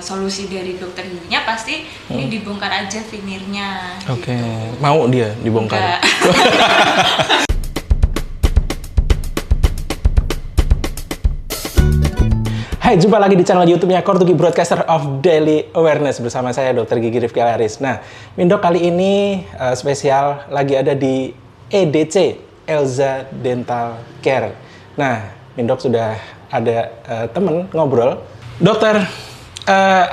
solusi dari dokter giginya pasti ini dibongkar aja vinirnya. Oke, gitu. mau dia dibongkar? Enggak. Hai, jumpa lagi di channel YouTube-nya Kortugi Broadcaster of Daily Awareness bersama saya Dr. Gigi Rifki Alaris. Nah, Mindok kali ini spesial lagi ada di EDC, Elza Dental Care. Nah, Mindok sudah ada temen ngobrol, Dokter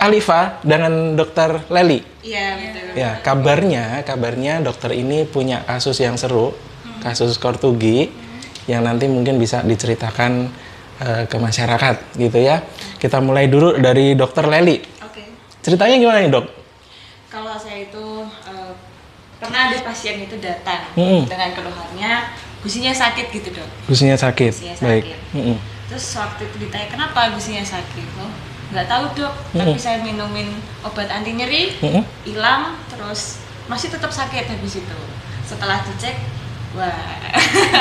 Alifa dengan Dokter Leli. Iya, betul. Ya, kabarnya dokter ini punya kasus yang seru, kasus Kortugi yang nanti mungkin bisa diceritakan ke masyarakat gitu ya. Kita mulai dulu dari Dokter Leli. Oke. Ceritanya gimana nih, Dok? Kalau saya itu pernah ada pasien itu datang dengan keluhannya gusinya sakit gitu, Dok. Gusinya sakit. Gusinya Baik. sakit. Terus waktu itu ditanya kenapa gusinya sakit, oh nggak tahu, Dok. Tapi saya minumin obat anti nyeri, hilang, terus masih tetap sakit habis itu. Setelah dicek, wah.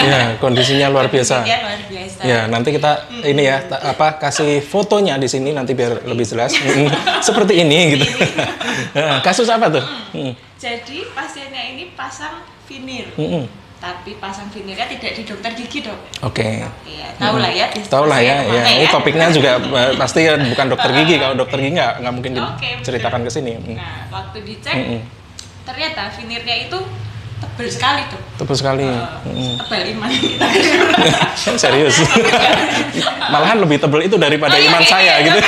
Ya, kondisinya luar biasa. Kondisinya luar biasa. Ya, nanti kita ini ya kasih fotonya di sini nanti biar lebih jelas. Seperti ini gitu. Kasus apa tuh? Jadi pasiennya ini pasang vinir. Tapi pasang vinirnya tidak di dokter gigi, Dok. Oke. Ya, tahu lah ya. Tahu lah ya. Kemana Ini topiknya juga pasti bukan dokter gigi. Kalau dokter gigi nggak mungkin diceritakan ke sini. Nah, waktu dicek ternyata vinirnya itu tebal sekali, Dok. Tebal sekali. Tebal iman kita. Serius. Malahan lebih tebal itu daripada iman saya gitu.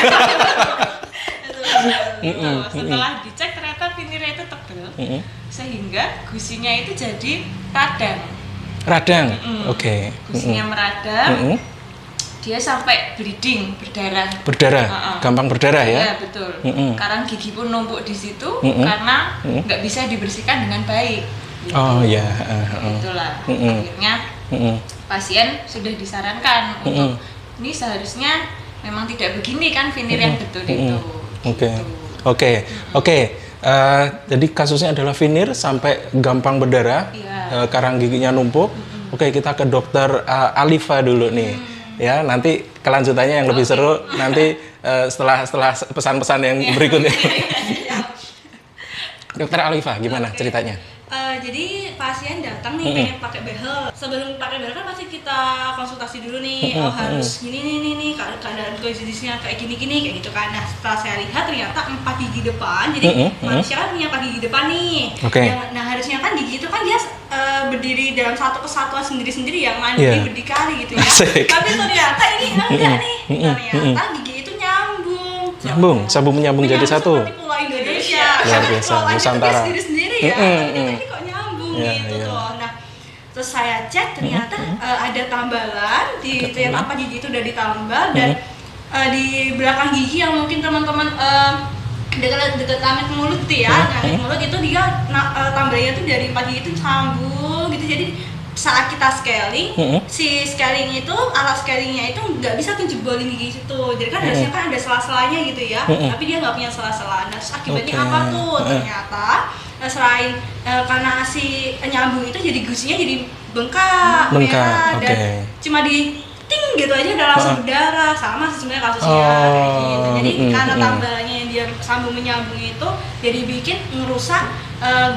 Setelah dicek ternyata vinirnya itu tebal. Sehingga gusinya itu jadi radang. Oke. Gusinya meradang. Dia sampai bleeding, berdarah. Gampang berdarah ya? Iya, betul. Karang gigi pun numpuk di situ karena nggak bisa dibersihkan dengan baik. Gitu. Oh ya. Itulah. Akhirnya pasien sudah disarankan untuk ini seharusnya memang tidak begini kan vinir yang betul itu. Oke. Jadi kasusnya adalah vinir sampai gampang berdarah, karang giginya numpuk. Oke, kita ke Dokter Alifa dulu nih. Ya, nanti kelanjutannya yang lebih seru nanti setelah pesan-pesan yang berikutnya. Dokter Alifa, gimana ceritanya? Jadi pasien datang nih pengen pakai behel. Sebelum pakai behel kan pasti kita konsultasi dulu nih. Harus gini nih keadaan kondisinya kayak gini kayak gitu kan. Nah, setelah saya lihat ternyata 4 gigi depan. Jadi manusia kan punya 4 gigi depan nih. Nah, harusnya kan gigi itu kan dia berdiri dalam satu kesatuan sendiri-sendiri yang mandiri berdikari gitu ya. Tapi ternyata ini enggak nih. Ternyata gigi itu nyambung. Sambung menyambung jadi satu. Seperti Pulau Indonesia. Luar biasa, Nusantara. Sendiri-sendiri ya. Ini kok nyambung gitu loh. Nah, terus saya cek ternyata ada tambalan di tiap gigi itu udah ditambal dan di belakang gigi yang mungkin teman-teman dekat langit mulut tuh ya, langit mulut itu dia tambalannya tuh dari 4 gigi itu sambung gitu. Jadi saat kita scaling, si scaling itu, alat scalingnya itu nggak bisa kejebolin gigi situ. Jadi kan harusnya kan ada sela-selanya gitu ya, tapi dia nggak punya sela-sela. Nah, terus akibatnya apa tuh? Ternyata selain karena si nyambung itu jadi gusinya jadi bengkak. Dan cuma di ting gitu aja udah langsung berdarah. Sama sih sebenarnya kasusnya kayak gitu. Jadi karena tambalannya yang dia sambung menyambung itu jadi bikin ngerusak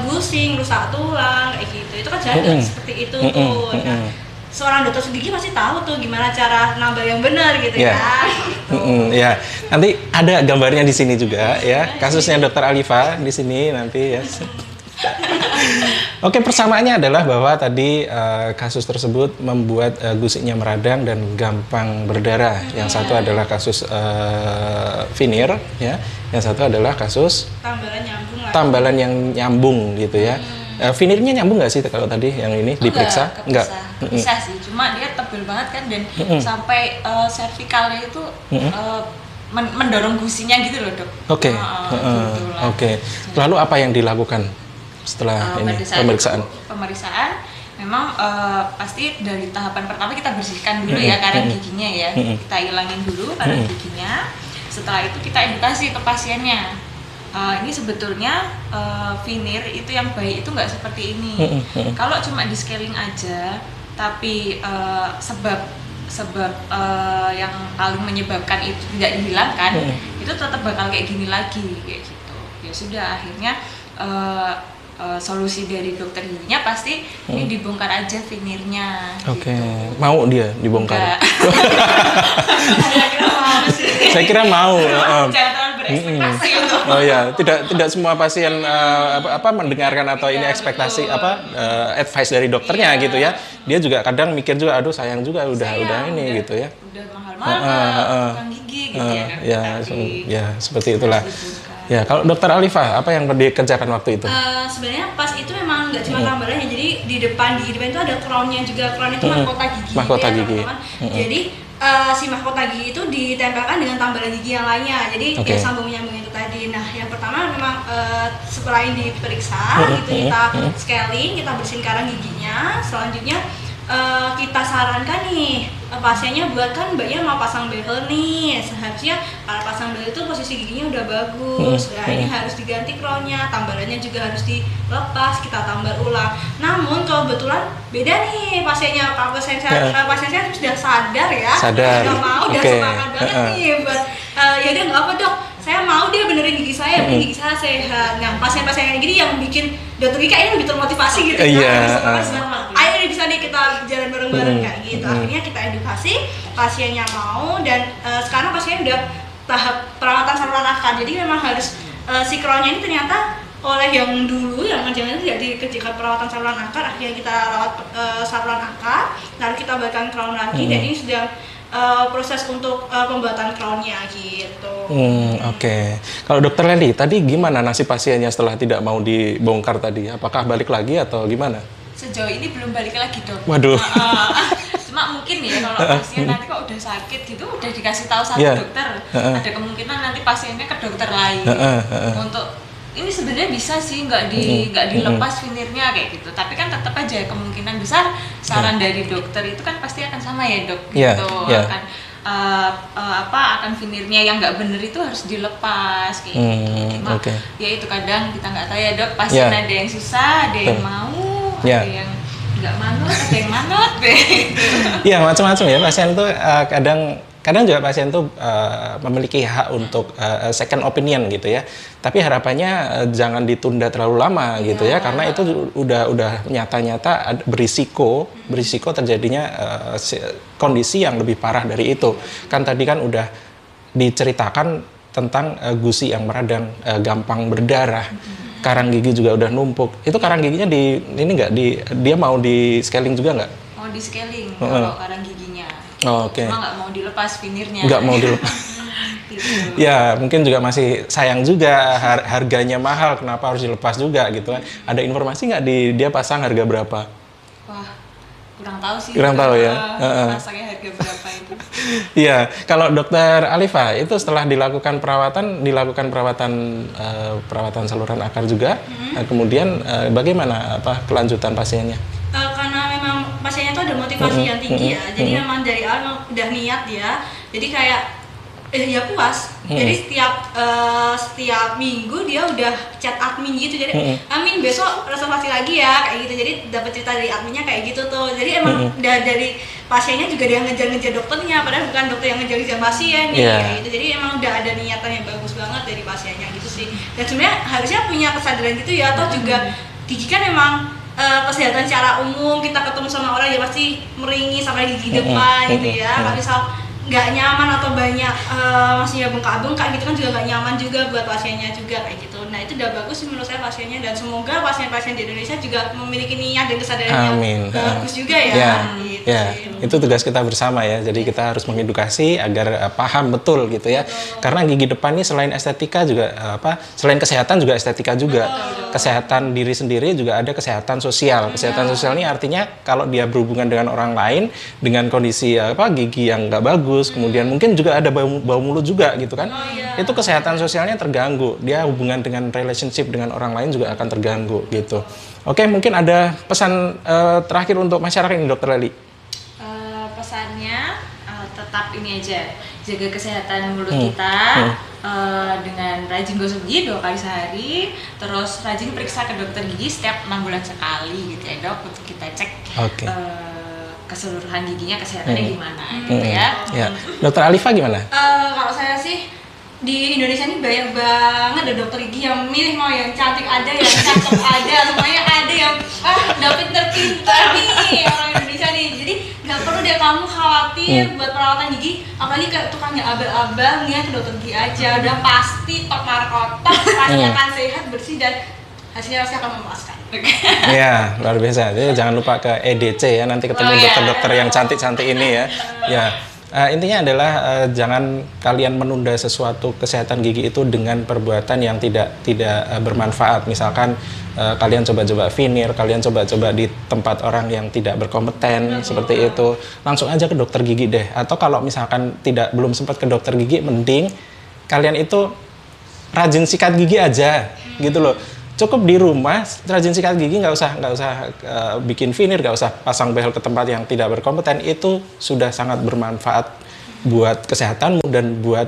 gusi, ngerusak tulang kayak gitu. Itu kan jadi seperti itu tuh. Nah, seorang dokter gigi pasti tahu tuh gimana cara nambah yang benar gitu ya. Ya, nanti ada gambarnya di sini juga ya. Kasusnya Dokter Alifa di sini nanti ya. Oke, persamaannya adalah bahwa tadi kasus tersebut membuat gusinya meradang dan gampang berdarah. Yang satu adalah kasus vinir, ya. Yang satu adalah kasus tambalan yang nyambung gitu ya. Vinirnya nyambung nggak sih kalau tadi yang ini diperiksa? Enggak. Bisa sih, cuma dia tebel banget kan dan sampai cervicalnya itu mendorong gusinya gitu loh, Dok. Oke. Lalu apa yang dilakukan setelah ini pemeriksaan memang pasti dari tahapan pertama kita bersihkan dulu ya karang giginya ya. Kita hilangin dulu karang giginya. Setelah itu kita edukasi ke pasiennya. Ini sebetulnya vinir itu yang baik itu nggak seperti ini. Kalau cuma di scaling aja, tapi sebab yang paling menyebabkan itu tidak dihilangkan, itu itu tetap bakal kayak gini lagi kayak gitu. Ya sudah, akhirnya solusi dari dokter giginya pasti ini dibongkar aja veneernya. Oke, gitu. mau dia dibongkar? Enggak. Saya kira mau. Jangan terlalu berekspektasi. Oh ya, tidak semua pasien mendengarkan atau ini ekspektasi advice dari dokternya gitu ya. Dia juga kadang mikir juga, aduh sayang juga udah ini gitu ya. Udah mahal-mahal, tukang gigi gitu ya seperti itulah. Ya, kalau dokter Alifah, apa yang dikerjakan waktu itu? Sebenarnya pas itu memang nggak cuma tambalannya, jadi di depan itu ada crown-nya juga. Crown itu mahkota gigi. Mahkota gigi. Jadi si mahkota gigi itu ditempelkan dengan tambalan gigi yang lainnya. Jadi ya sambung-nyambung itu tadi. Nah, yang pertama memang setelah ini diperiksa, itu kita scaling, kita bersihin karang giginya. Selanjutnya kita sarankan nih pasiennya buat, kan mbaknya mau pasang behel nih, seharusnya kalau pasang behel itu posisi giginya udah bagus. Nah, ini harus diganti crown-nya, tambalannya juga harus dilepas, kita tambal ulang. Namun kebetulan beda nih pasiennya, pasien saya sudah sadar ya, nggak mau, udah semangat banget nih buat ya udah nggak apa dok, saya mau dia benerin gigi saya, bikin gigi saya sehat. Nah, pasien-pasien kayak gini yang bikin dokter gigi kayaknya lebih termotivasi gitu kan. Ayo bisa nih kita jalan bareng-bareng kayak gitu. Akhirnya kita edukasi, pasiennya mau, dan sekarang pasiennya udah tahap perawatan saluran akar. Jadi memang harus si crown-nya ini ternyata oleh yang dulu yang jangan tidak dikerjakan perawatan saluran akar, akhirnya kita rawat saluran akar, lalu kita buatkan crown lagi, dan ini sudah proses untuk pembuatan crown-nya gitu. Oke. Kalau dokter Leli, tadi gimana nasib pasiennya setelah tidak mau dibongkar tadi? Apakah balik lagi atau gimana? Sejauh ini belum balik lagi dok. Waduh. Cuma mungkin ya kalau pasien nanti kok udah sakit gitu, udah dikasih tahu sama dokter, ada kemungkinan nanti pasiennya ke dokter lain untuk ini sebenarnya bisa sih nggak dilepas veneernya kayak gitu, tapi kan tetap aja kemungkinan besar saran dari dokter itu kan pasti akan sama ya dok, gitu akan akan veneernya yang nggak bener itu harus dilepas kayak gitu. Cuma ya itu kadang kita nggak tahu ya dok, pasien ada yang susah, ada yang mau, ada yang nggak manut, ada yang manut gitu. Iya, macam-macam ya pasien tuh kadang juga pasien tuh memiliki hak untuk second opinion gitu ya. Tapi harapannya jangan ditunda terlalu lama gitu ya, karena itu udah nyata-nyata berisiko terjadinya kondisi yang lebih parah dari itu. Kan tadi kan udah diceritakan tentang gusi yang meradang, gampang berdarah. Karang gigi juga udah numpuk. Itu karang giginya dia mau di scaling juga nggak? Mau di scaling kalau karang giginya. Oke. Cuma nggak mau dilepas veneernya. Nggak mau dilepas. Gitu. Ya, mungkin juga masih sayang juga, harganya mahal, kenapa harus dilepas juga gitu kan. Ada informasi nggak dia pasang harga berapa? Wah, kurang tahu sih. Kurang tahu ya. Pasangnya harga berapa itu. Iya, kalau dokter Alifah itu setelah dilakukan perawatan saluran akar juga, kemudian bagaimana kelanjutan pasiennya? Karena memang pasiennya tuh ada motivasi yang tinggi ya, jadi memang dari awal udah niat ya, jadi kayak ya puas. Jadi setiap minggu dia udah chat admin gitu, jadi Amin besok reservasi lagi ya kayak gitu, jadi dapat cerita dari adminnya kayak gitu tuh. Jadi emang dari pasiennya juga dia ngejar-ngejar dokternya, padahal bukan dokter yang ngejar-ngejar pasien kayak gitu. Jadi emang udah ada niatan yang bagus banget dari pasiennya gitu sih. Dan sebenarnya harusnya punya kesadaran gitu ya, atau juga gigi kan emang kesehatan secara umum, kita ketemu sama orang ya pasti meringis sampai gigi depan gitu ya. Kalau misal nggak nyaman atau banyak masih bengkak-bengkak gitu kan juga nggak nyaman juga buat pasiennya juga kayak gitu. Nah itu udah bagus sih menurut saya pasiennya, dan semoga pasien-pasien di Indonesia juga memiliki niat dan kesadaran yang bagus juga ya. Gitu sih. Itu tugas kita bersama ya. Jadi kita harus mengedukasi agar paham betul gitu ya. Karena gigi depan ini selain estetika juga selain kesehatan juga estetika juga. Kesehatan diri sendiri juga ada kesehatan sosial. Kesehatan sosial ini artinya kalau dia berhubungan dengan orang lain dengan kondisi gigi yang nggak bagus, kemudian mungkin juga ada bau mulut juga gitu kan. Itu kesehatan sosialnya terganggu. Dia hubungan dengan relationship dengan orang lain juga akan terganggu gitu. Oke, mungkin ada pesan terakhir untuk masyarakat ini Dokter Leli. Pesannya tetap ini aja, jaga kesehatan mulut kita dengan rajin gosok gigi 2 kali sehari, terus rajin periksa ke dokter gigi setiap 6 bulan sekali gitu ya dok, untuk kita cek keseluruhan giginya kesehatannya gimana gitu ya. Dokter Alifah gimana? Kalau saya sih di Indonesia ini banyak banget ada dokter gigi yang milih mau yang cantik ada, yang cakep ada, semuanya ada yang dapet terpintar nih orang Indonesia nih. Jadi nggak perlu deh kamu khawatir buat perawatan gigi, apalagi ke tukangnya abang-abang nih ke dokter gigi aja, udah pasti top markotop, pasti akan sehat, bersih dan hasilnya pasti akan memuaskan. Iya, luar biasa. Jadi jangan lupa ke EDC ya, nanti ketemu dokter-dokter yang cantik-cantik ini ya. Ya. Intinya adalah jangan kalian menunda sesuatu kesehatan gigi itu dengan perbuatan yang tidak bermanfaat. Misalkan kalian coba-coba veneer, kalian coba-coba di tempat orang yang tidak berkompeten seperti itu. Langsung aja ke dokter gigi deh. Atau kalau misalkan belum sempat ke dokter gigi, mending kalian itu rajin sikat gigi aja, gitu loh. Cukup di rumah rajin sikat gigi, nggak usah bikin veneer, nggak usah pasang behel ke tempat yang tidak berkompeten. Itu sudah sangat bermanfaat buat kesehatanmu dan buat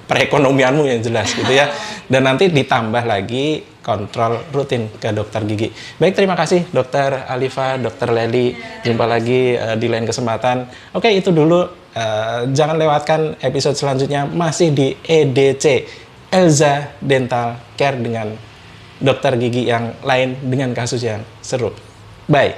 perekonomianmu yang jelas gitu ya. Dan nanti ditambah lagi kontrol rutin ke dokter gigi. Baik, terima kasih Dokter Alifa, Dokter Lely. Jumpa lagi di lain kesempatan. Oke, itu dulu. Jangan lewatkan episode selanjutnya, masih di EDC, Elza Dental Care, dengan dokter gigi yang lain dengan kasus yang seru. Bye.